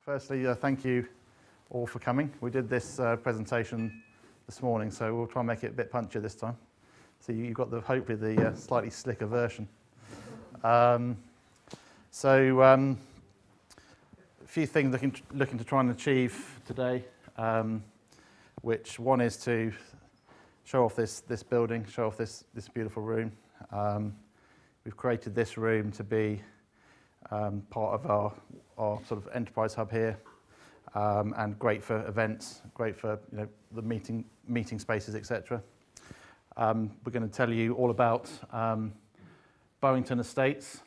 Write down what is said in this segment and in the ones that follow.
Firstly, thank you all for coming. We did this presentation this morning, so we'll try and make it a bit punchier this time. So you've got hopefully the slightly slicker version. A few things looking to try and achieve today, which one is to show off this building, show off this beautiful room. We've created this room to be part of our sort of enterprise hub here, and great for events, great for the meeting spaces, etc. We're going to tell you all about Bowington Estates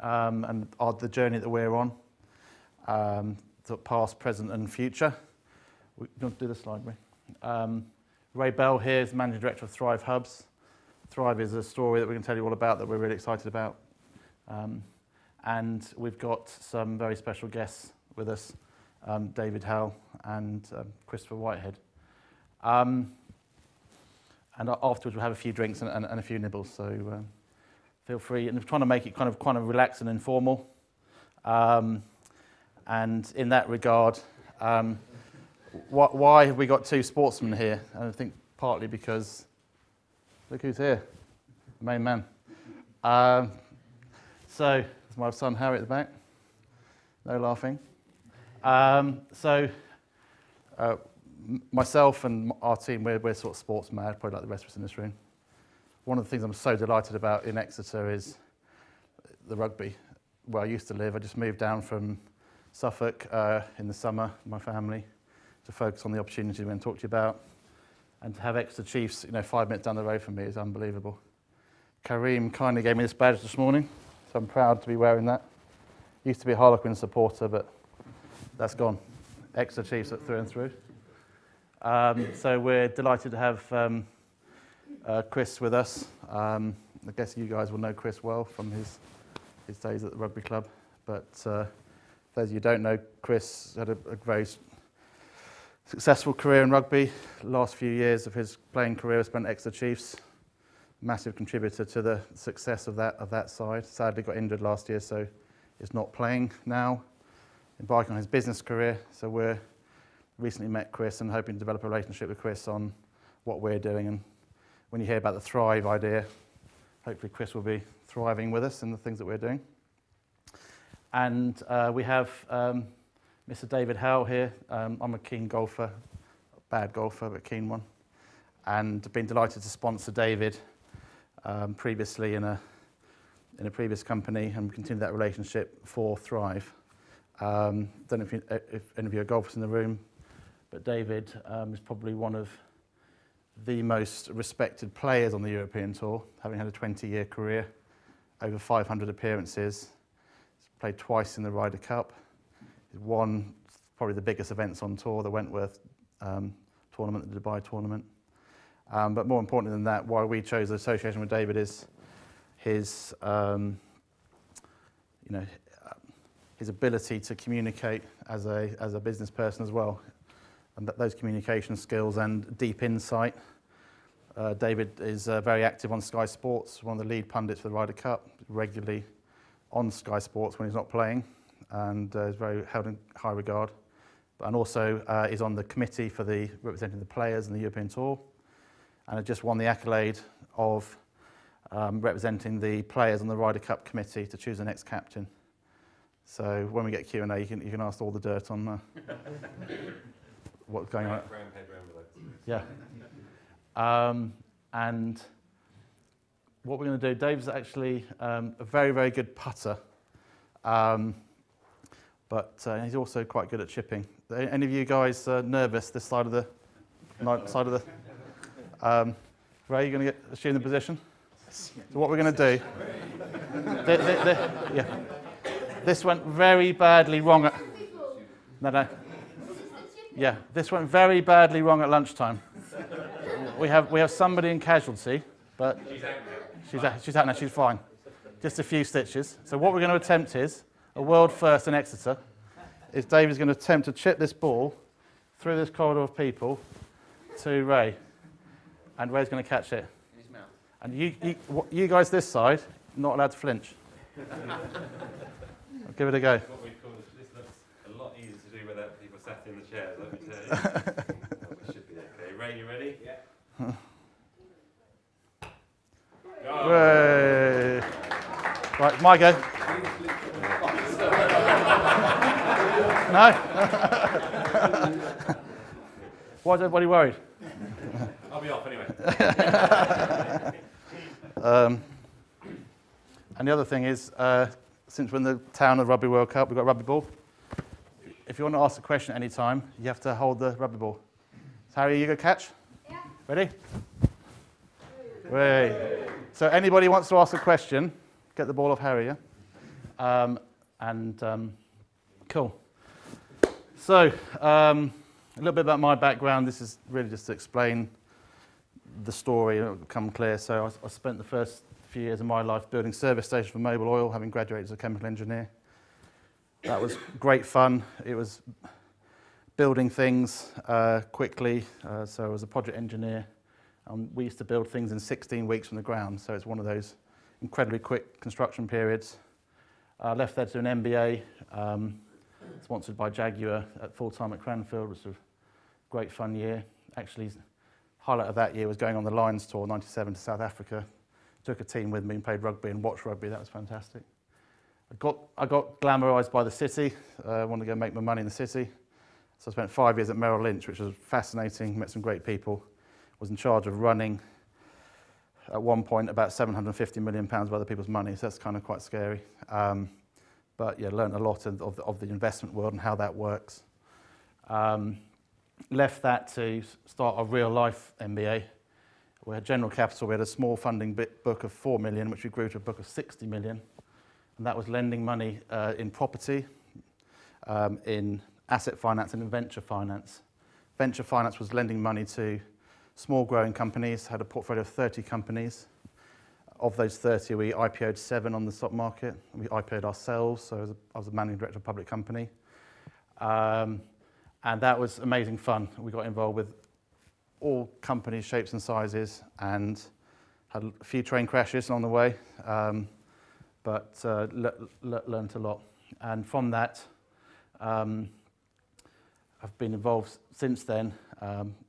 and the journey that we're on, the past, present, and future. You want to do the slide, Ray? Ray Bell here is Managing Director of Thrive Hubs. Thrive is a story that we're going to tell you all about that we're really excited about. And we've got some very special guests with us, David Howe and Christopher Whitehead. And afterwards we'll have a few drinks and a few nibbles, so feel free. And we're trying to make it kind of relaxed and informal. And in that regard, why have we got two sportsmen here? And I think partly because, look who's here, the main man. So, there's my son Harry at the back. No laughing. Myself and our team, we're sort of sports mad, probably like the rest of us in this room. One of the things I'm so delighted about in Exeter is the rugby. Where I used to live, I just moved down from Suffolk in the summer with my family to focus on the opportunity we're going to talk to you about. And to have Exeter Chiefs 5 minutes down the road from me is unbelievable. Kareem kindly gave me this badge this morning, so I'm proud to be wearing that. Used to be a Harlequin supporter, but that's gone. Exeter Chiefs through and through. So we're delighted to have Chris with us. I guess you guys will know Chris well from his days at the rugby club. But for those of you who don't know, Chris had a very successful career in rugby. The last few years of his playing career spent at Exeter Chiefs. Massive contributor to the success of that side. Sadly got injured last year, so is not playing now. Embarking on his business career. So we're recently met Chris and hoping to develop a relationship with Chris on what we're doing. And when you hear about the Thrive idea, hopefully Chris will be thriving with us in the things that we're doing. And we have Mr. David Howe here. I'm a keen golfer, bad golfer, but keen one. And I've been delighted to sponsor David previously in a previous company and continue that relationship for Thrive. Don't know if any of you are golfers in the room, but David is probably one of the most respected players on the European Tour, having had a 20-year career, over 500 appearances. He's played twice in the Ryder Cup. He's won probably the biggest events on tour, the Wentworth tournament, the Dubai tournament. But more importantly than that, why we chose the association with David is his, his ability to communicate as a business person as well, and those communication skills and deep insight. David is very active on Sky Sports, one of the lead pundits for the Ryder Cup, regularly on Sky Sports when he's not playing, and is very held in high regard. And also is on the committee for representing the players in the European Tour, and has just won the accolade of representing the players on the Ryder Cup committee to choose the next captain. So when we get Q&A, you can ask all the dirt on what's going on. Yeah. And what we're going to do, Dave's actually a very, very good putter, but he's also quite good at chipping. Any of you guys nervous this side of the Ray, you're going to assume the position? So what we're going to do, this went very badly wrong at, this went very badly wrong at lunchtime. We have somebody in casualty, but she's out now, she's fine. Just a few stitches. So what we're going to attempt is, a world first in Exeter, is Dave is going to attempt to chip this ball through this corridor of people to Ray. And Ray's going to catch it. In his mouth. And you guys this side, not allowed to flinch. I'll give it a go. What we call this looks a lot easier to do sat in the chairs, let me tell you. Oh, it should be okay. Ray, you ready? Yeah. Hooray. Right, my go. No? Why is everybody worried? I'll be off anyway. And the other thing is, since we're in the town of Rugby World Cup, we've got a rugby ball. If you want to ask a question at any time, you have to hold the rugby ball. So Harry, you go catch? Yeah. Ready? Way. So anybody wants to ask a question, get the ball off Harry, yeah? Cool. So, a little bit about my background. This is really just to explain the story, it'll become clear. So I spent the first few years of my life building service stations for Mobil Oil, having graduated as a chemical engineer. That was great fun. It was building things quickly. So I was a project engineer. We used to build things in 16 weeks from the ground. So it's one of those incredibly quick construction periods. I left there to do an MBA, sponsored by Jaguar at full-time at Cranfield. It was a great fun year. Actually, highlight of that year was going on the Lions tour, 97 to South Africa. Took a team with me and played rugby and watched rugby. That was fantastic. I got glamorised by the city. I wanted to go make my money in the city. So I spent 5 years at Merrill Lynch, which was fascinating, met some great people. Was in charge of running, at one point, about £750 million of other people's money, so that's kind of quite scary. But yeah, learned a lot of the investment world and how that works. Left that to start a real life MBA. We had General Capital, we had a small funding book of 4 million, which we grew to a book of 60 million. And that was lending money in property, in asset finance and in venture finance. Venture finance was lending money to small growing companies, had a portfolio of 30 companies. Of those 30, we IPO'd 7 on the stock market. We IPO'd ourselves, so I was the managing director of a public company. And that was amazing fun. We got involved with all companies, shapes and sizes, and had a few train crashes along the way, but learned a lot. And from that, I've been involved since then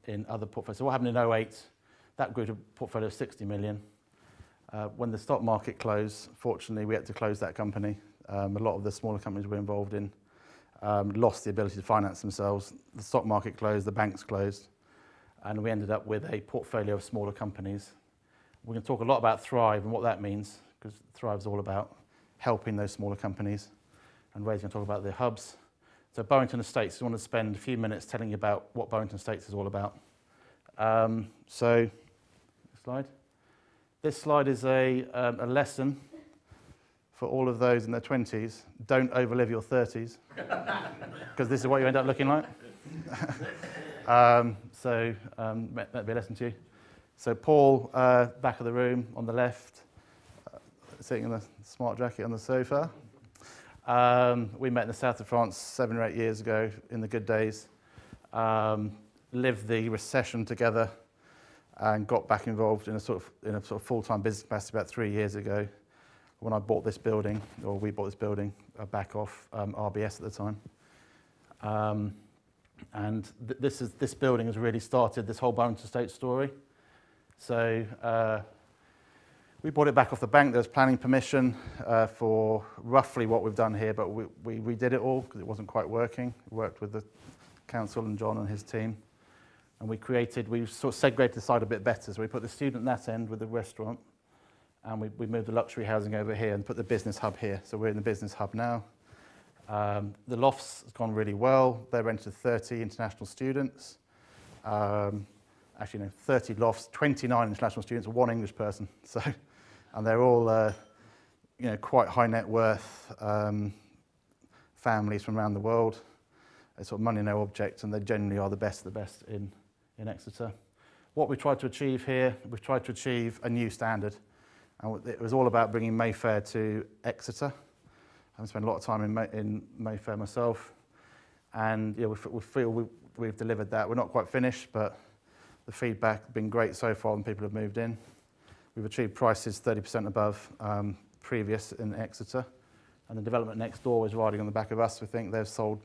in other portfolios. So what happened in 2008, that grew to a portfolio of 60 million. When the stock market closed, fortunately, we had to close that company. A lot of the smaller companies we were involved in lost the ability to finance themselves. The stock market closed, the banks closed, and we ended up with a portfolio of smaller companies. We're going to talk a lot about Thrive and what that means, because Thrive is all about helping those smaller companies. And Ray's going to talk about the hubs. So Bowenton Estates, I want to spend a few minutes telling you about what Bowenton Estates is all about. Slide. This slide is a lesson for all of those in their 20s. Don't overlive your 30s, because this is what you end up looking like. That'd be a lesson to you. So Paul, back of the room on the left, sitting in a smart jacket on the sofa. We met in the south of France 7 or 8 years ago in the good days. Lived the recession together and got back involved in a sort of full-time business capacity about 3 years ago when I bought this building, or we bought this building back off RBS at the time. This building has really started this whole Bowenton Estate story. So we bought it back off the bank. There was planning permission for roughly what we've done here, but we redid it all because it wasn't quite working. We worked with the council and John and his team. And we sort of segregated the site a bit better. So we put the student at that end with the restaurant, and we moved the luxury housing over here and put the business hub here. So we're in the business hub now. The lofts has gone really well. They're rented to 30 international students. Actually, no, 30 lofts, 29 international students, 1 English person. So, and they're all, quite high net worth families from around the world. It's sort of money no object, and they generally are the best of the best in Exeter. What we tried to achieve here, we've tried to achieve a new standard. And it was all about bringing Mayfair to Exeter. I've spent a lot of time in Mayfair myself. And yeah, we feel we've delivered that. We're not quite finished, but the feedback has been great so far, and people have moved in. We've achieved prices 30% above previous in Exeter. And the development next door is riding on the back of us. We think they've sold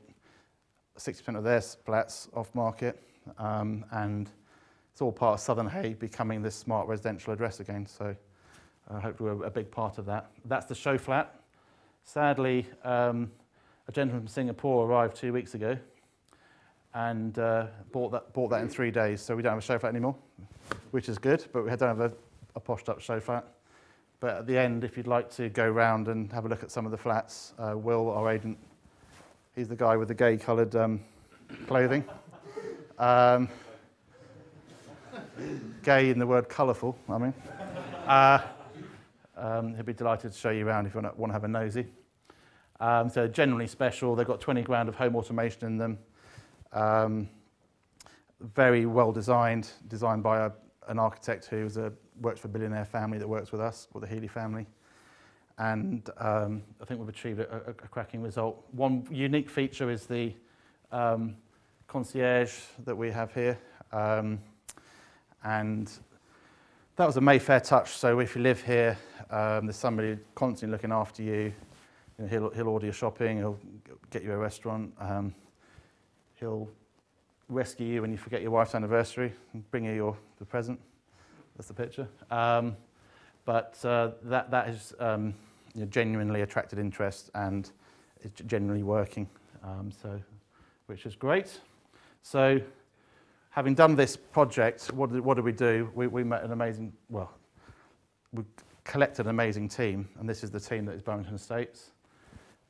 60% of their flats off market, and it's all part of Southern Hay becoming this smart residential address again. So hopefully we're a big part of that. That's the show flat. Sadly, a gentleman from Singapore arrived 2 weeks ago and bought that in 3 days. So we don't have a show flat anymore, which is good, but we don't have a poshed up show flat. But at the end, if you'd like to go round and have a look at some of the flats, Will, our agent, he's the guy with the gay coloured clothing. Gay in the word colourful, I mean. He'll be delighted to show you around if you want to have a nosy. So generally special. They've got 20 grand of home automation in them. Very well designed by an architect who works for a billionaire family that works with us, called the Healy family. And I think we've achieved a cracking result. One unique feature is the concierge that we have here. And that was a Mayfair touch. So if you live here, there's somebody constantly looking after you. You know, he'll order your shopping, he'll get you a restaurant, he'll rescue you when you forget your wife's anniversary and bring you the present. That's the picture. But that has genuinely attracted interest and is genuinely working, which is great. So having done this project, what did we do? We met we collected an amazing team, and this is the team that is Burrington Estates.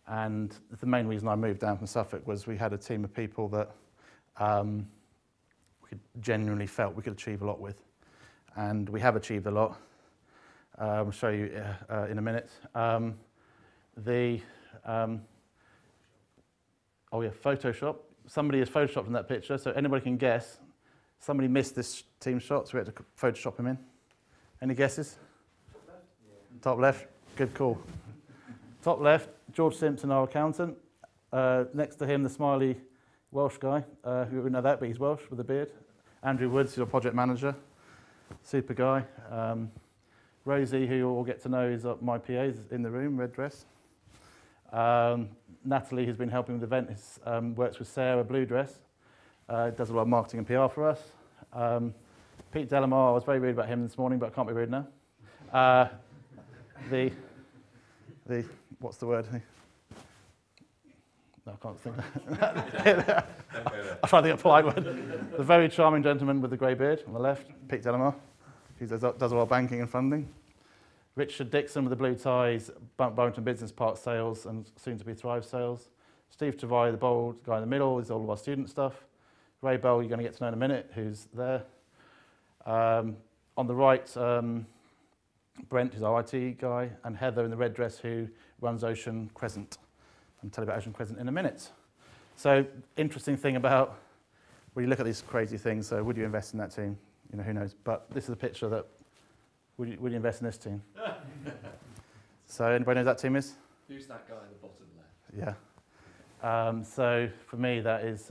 And the main reason I moved down from Suffolk was we had a team of people that we genuinely felt we could achieve a lot with. And we have achieved a lot. I'll show you in a minute. Photoshop. Somebody has photoshopped in that picture, so anybody can guess. Somebody missed this team shot, so we had to Photoshop him in. Any guesses? Top left. Yeah. Top left. Good call. Top left, George Simpson, our accountant. Next to him, the smiley Welsh guy. Who wouldn't know that, but he's Welsh with a beard. Andrew Woods, your project manager. Super guy. Rosie, who you all get to know, is my PA, is in the room, red dress. Natalie, who's been helping with the event, works with Sarah, blue dress. Does a lot of marketing and PR for us. Pete Delamar, I was very rude about him this morning, but I can't be rude now. What's the word? No, I can't think. I'll try to think of a polite word. The very charming gentleman with the grey beard on the left, Pete Delamar. He does a lot of banking and funding. Richard Dixon with the blue ties, Burrington Business Park sales and soon to be Thrive sales. Steve Travai, the bold guy in the middle, is all of our student stuff. Ray Bell, you're going to get to know in a minute, who's there. On the right, Brent, who's our IT guy, and Heather in the red dress, who runs Ocean Crescent. I'll tell you about Ocean Crescent in a minute. So, interesting thing about when you look at these crazy things, so would you invest in that team? You know, who knows? But this is a picture that, would you invest in this team? So, anybody know who that team is? Who's that guy at the bottom left? Yeah. So, for me, that is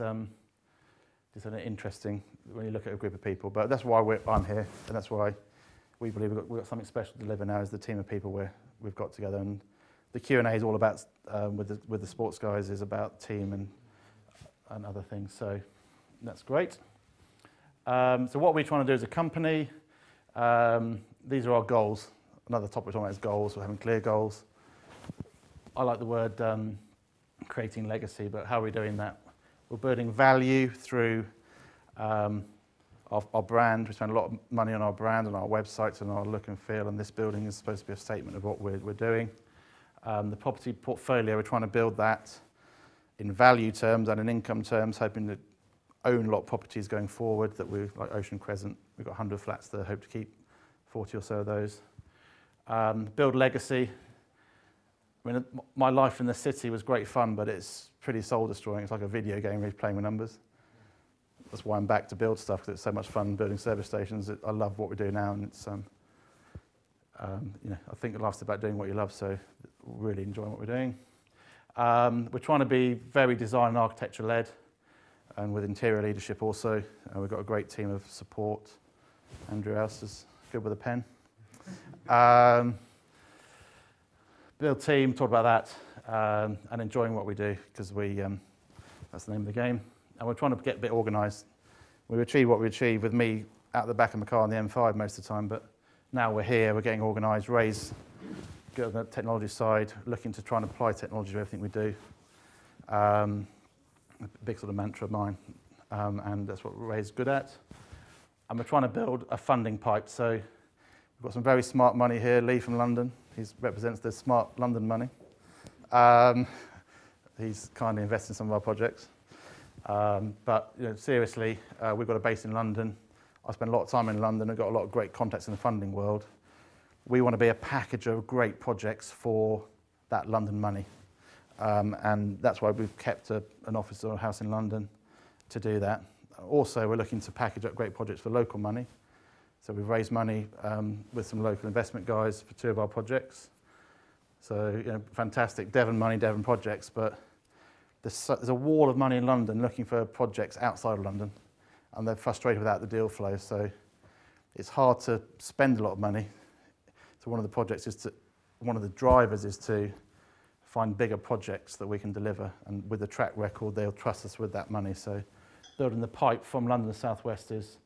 just an interesting, when you look at a group of people. But that's why I'm here, and that's why we believe we've got something special to deliver now, is the team of people we've got together. And the Q&A is all about, with the sports guys, is about team and other things. So that's great. So what we're trying to do as a company, these are our goals. Another topic we're talking about is goals. We're having clear goals. I like the word creating legacy, but how are we doing that? We're building value through our brand. We spend a lot of money on our brand and our websites and our look and feel, and this building is supposed to be a statement of what we're doing. The property portfolio, we're trying to build that in value terms and in income terms, hoping to own a lot of properties going forward, that we, like Ocean Crescent, we've got 100 flats there, hope to keep 40 or so of those. Build legacy. I mean, my life in the city was great fun, but it's pretty soul destroying. It's like a video game where you're playing with numbers. That's why I'm back to build stuff, because it's so much fun building service stations. I love what we do now, and it's, I think life's about doing what you love, so really enjoying what we're doing. We're trying to be very design and architecture led, and with interior leadership also. We've got a great team of support. Andrew House is good with a pen. Build team, talk about that, and enjoying what we do, because That's the name of the game. And we're trying to get a bit organised. We achieve what we achieve with me out the back of my car on the M5 most of the time, but now we're here, we're getting organised, get on the technology side, looking to try and apply technology to everything we do. A big sort of mantra of mine, and that's what Ray's good at. And we're trying to build a funding pipe. So we've got some very smart money here. Lee from London, he represents the smart London money. He's kindly invested in some of our projects. But seriously, we've got a base in London. I spend a lot of time in London. I've got a lot of great contacts in the funding world. We want to be a packager of great projects for that London money. And that's why we've kept an office or a house in London to do that. Also, we're looking to package up great projects for local money. So we've raised money with some local investment guys for 2 of our projects. So, fantastic Devon money, Devon projects, but there's a wall of money in London looking for projects outside of London, and they're frustrated without the deal flow. So it's hard to spend a lot of money. So one of the drivers is to find bigger projects that we can deliver, and with the track record, they'll trust us with that money. So building the pipe from London to South West is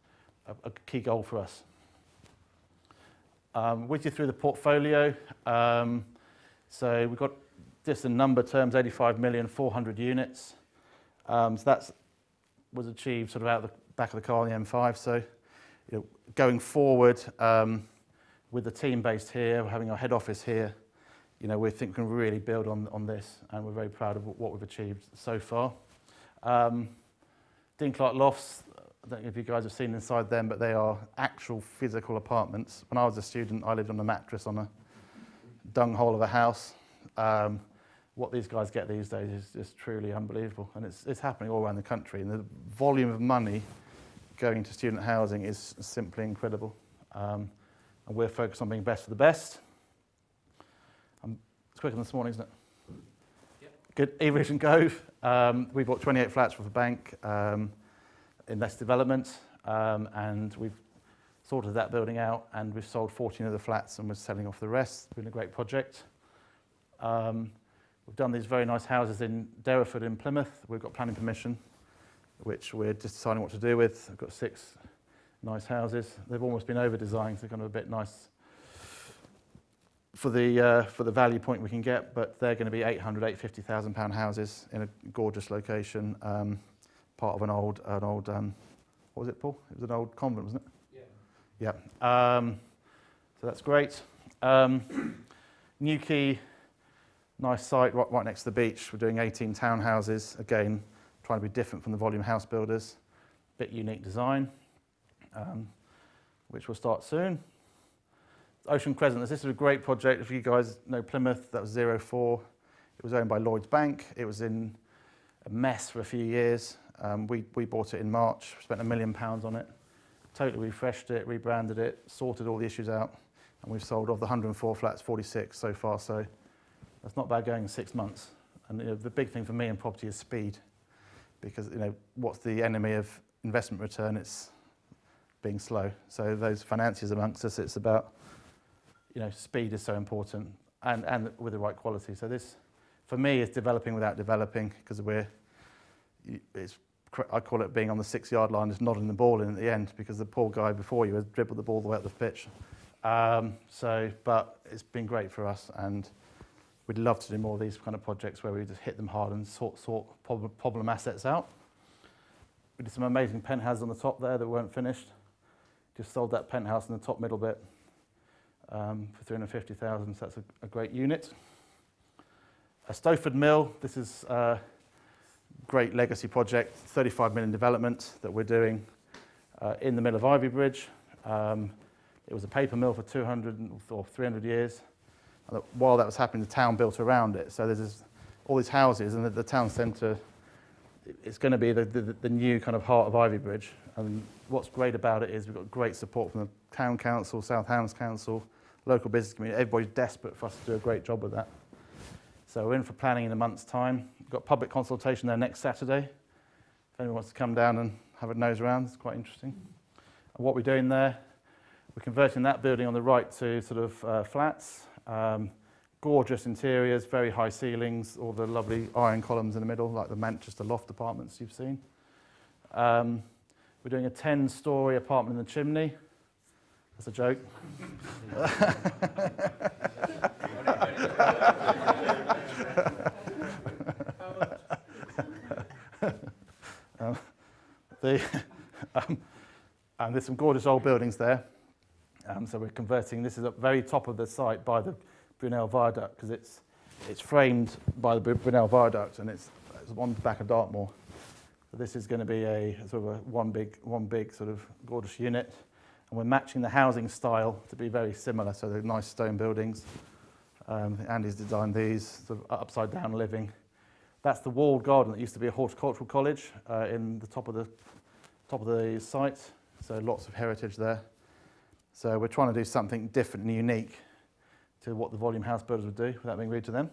a key goal for us. With you through the portfolio, so we've got, just in number terms, 85,400,000 units. So that was achieved sort of out of the back of the car on the M5. So going forward, with the team based here, having our head office here, we think we can really build on this, and we're very proud of what we've achieved so far. Dean Clark Lofts, I don't know if you guys have seen inside them, but they are actual physical apartments. When I was a student, I lived on a mattress on a dung hole of a house. What these guys get these days is just truly unbelievable, and it's happening all around the country, and the volume of money going to student housing is simply incredible. And we're focused on being best for the best. It's quicker than this morning, isn't it? Yep. Good. Ivybridge and Gove. We bought 28 flats from a bank in less development, and we've sorted that building out, and we've sold 14 of the flats, and we're selling off the rest. It's been a great project. We've done these very nice houses in Devon in Plymouth. We've got planning permission, which we're just deciding what to do with. I've got 6 nice houses. They've almost been over-designed, so they're kind of a bit nice for the value point we can get, but they're going to be £850,000 houses in a gorgeous location, part of an old what was it, Paul? It was an old convent, wasn't it? Yeah. Yeah. So that's great. Newquay, nice site right next to the beach. We're doing 18 townhouses, again, trying to be different from the volume house builders. Bit unique design, which will start soon. Ocean Crescent, this is a great project. If you guys know Plymouth, that was 04. It was owned by Lloyds Bank. It was in a mess for a few years. We bought it in March, spent £1 million on it, totally refreshed it, rebranded it, sorted all the issues out, and we've sold of the 104 flats, 46 so far, so that's not bad going in 6 months. And the big thing for me in property is speed, because what's the enemy of investment return? It's being slow. So those financiers amongst us, it's about speed is so important, and with the right quality. So this, for me, is developing without developing, because I call it being on the 6-yard line, just nodding the ball in at the end, because the poor guy before you has dribbled the ball the way up the pitch. But it's been great for us, and we'd love to do more of these kind of projects where we just hit them hard and sort problem assets out. We did some amazing penthouses on the top there that weren't finished. Just sold that penthouse in the top middle bit for 350,000, so that's a great unit. Stowford Mill, this is a great legacy project, 35 million development that we're doing in the middle of Ivybridge. It was a paper mill for 200 or 300 years. And while that was happening, the town built around it. So there's all these houses, and the town centre, it's going to be the new kind of heart of Ivybridge. And what's great about it is we've got great support from the town council, South Hams Council, local business community. Everybody's desperate for us to do a great job with that. So we're in for planning in a month's time. We've got public consultation there next Saturday. If anyone wants to come down and have a nose around, it's quite interesting. And what we're doing there, we're converting that building on the right to sort of flats, gorgeous interiors, very high ceilings, all the lovely iron columns in the middle, like the Manchester loft apartments you've seen. We're doing a 10-storey apartment in the chimney. That's a joke. And there's some gorgeous old buildings there. So we're converting. This is at the very top of the site by the Brunel Viaduct, because it's framed by the Brunel Viaduct, and it's on the back of Dartmoor. So this is going to be a sort of one big sort of gorgeous unit, and we're matching the housing style to be very similar. So they're nice stone buildings. Andy's designed these sort of upside down living. That's the walled garden that used to be a horticultural college in the top of the site. So lots of heritage there. So we're trying to do something different and unique to what the volume house builders would do without being rude to them.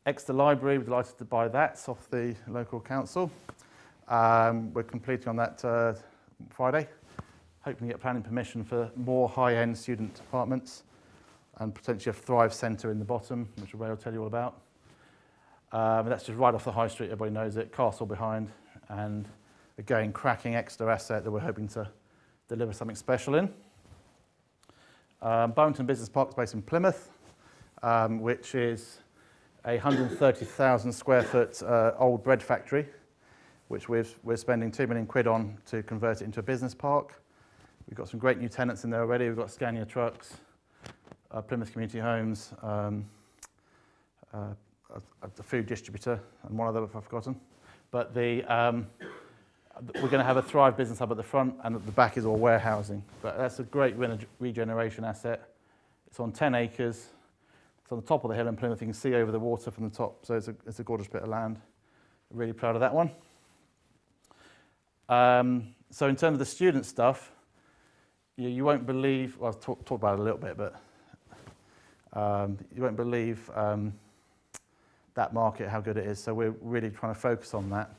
Exeter Library, we're delighted to buy that off the local council. We're completing on that Friday, hoping to get planning permission for more high-end student apartments and potentially a Thrive Centre in the bottom, which Ray will tell you all about. That's just right off the high street, everybody knows it, castle behind, and again, cracking Exeter asset that we're hoping to deliver something special in. Bownton Business Park is based in Plymouth, which is a 130,000 square foot old bread factory, which we're spending £2 million on to convert it into a business park. We've got some great new tenants in there already. We've got Scania Trucks, Plymouth Community Homes, a food distributor, and one other I've forgotten. But we're going to have a Thrive business hub at the front, and at the back is all warehousing. But that's a great regeneration asset. It's on 10 acres. It's on the top of the hill in Plymouth. You can see over the water from the top, so it's a gorgeous bit of land. I'm really proud of that one. So in terms of the student stuff, you won't believe, well, I've talked about it a little bit, but you won't believe that market, how good it is. So we're really trying to focus on that.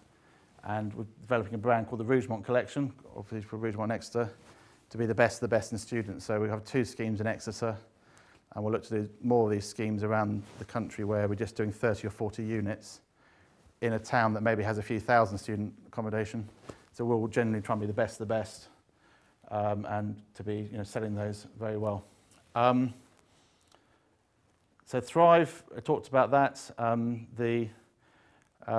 And we're developing a brand called the Rougemont Collection, obviously for Rougemont and Exeter, to be the best of the best in students. So we have 2 schemes in Exeter, and we'll look to do more of these schemes around the country where we're just doing 30 or 40 units in a town that maybe has a few thousand student accommodation. So we'll generally try and be the best of the best, and to be selling those very well. So Thrive, I talked about that.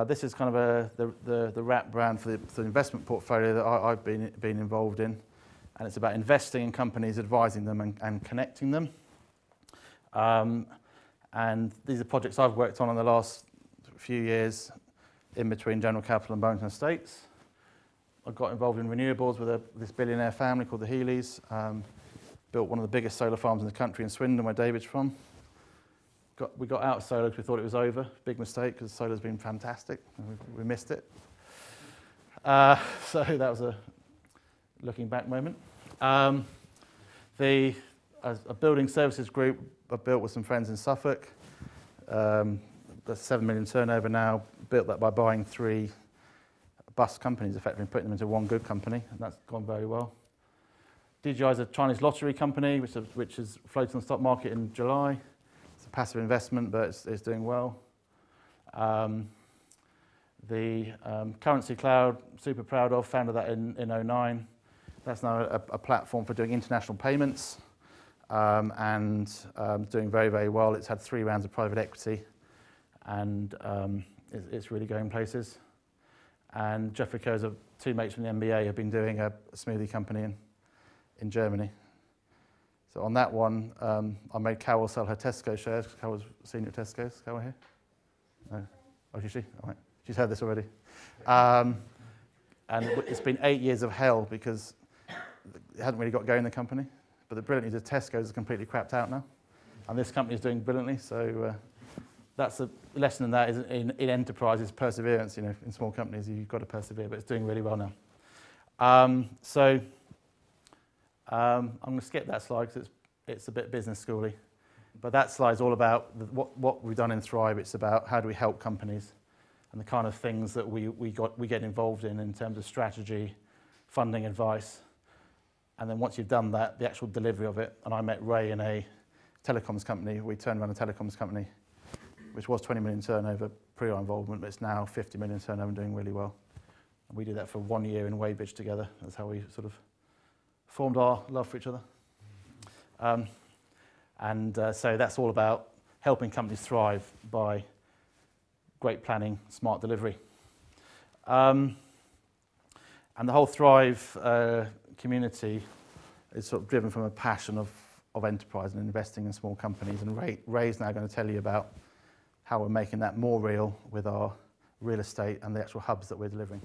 This is kind of the wrap brand for the investment portfolio that I've been involved in, and it's about investing in companies, advising them and connecting them. And these are projects I've worked on in the last few years in between General Capital and Bownton Estates. I got involved in renewables with this billionaire family called the Healeys. Built one of the biggest solar farms in the country in Swindon, where David's from. We got out of solar because we thought it was over. Big mistake, because solar's been fantastic. And we missed it. So that was a looking back moment. A building services group I built with some friends in Suffolk. That's 7 million turnover now. Built that by buying 3 bus companies, effectively putting them into one good company, and that's gone very well. DGI is a Chinese lottery company, which is floated on the stock market in July. It's a passive investment, but it's doing well. The Currency Cloud, super proud of, founded that in 2009. That's now a platform for doing international payments, and doing very, very well. It's had 3 rounds of private equity, and it's really going places. And Geoffrey Coe's 2 mates from the MBA have been doing a smoothie company in Germany. So on that one, I made Carol sell her Tesco shares, because Carol's senior at Tesco's. Carol here? No. Oh, is she? All right. She's heard this already. And it's been 8 years of hell, because it hadn't really got going in the company. But the brilliant news is Tesco's is completely crapped out now. And this company is doing brilliantly. So that's a lesson in that, is in enterprises, perseverance. In small companies, you've got to persevere, but it's doing really well now. I'm going to skip that slide because it's a bit business schooly. But that slide is all about what we've done in Thrive. It's about how do we help companies and the kind of things that we get involved in terms of strategy, funding, advice. And then once you've done that, the actual delivery of it. And I met Ray in a telecoms company. We turned around a telecoms company, which was 20 million turnover pre our involvement, but it's now 50 million turnover and doing really well. And we did that for 1 year in Ivybridge together. That's how we sort of formed our love for each other. So that's all about helping companies thrive by great planning, smart delivery. And the whole Thrive community is sort of driven from a passion of enterprise and investing in small companies. And Ray's now going to tell you about how we're making that more real with our real estate and the actual hubs that we're delivering.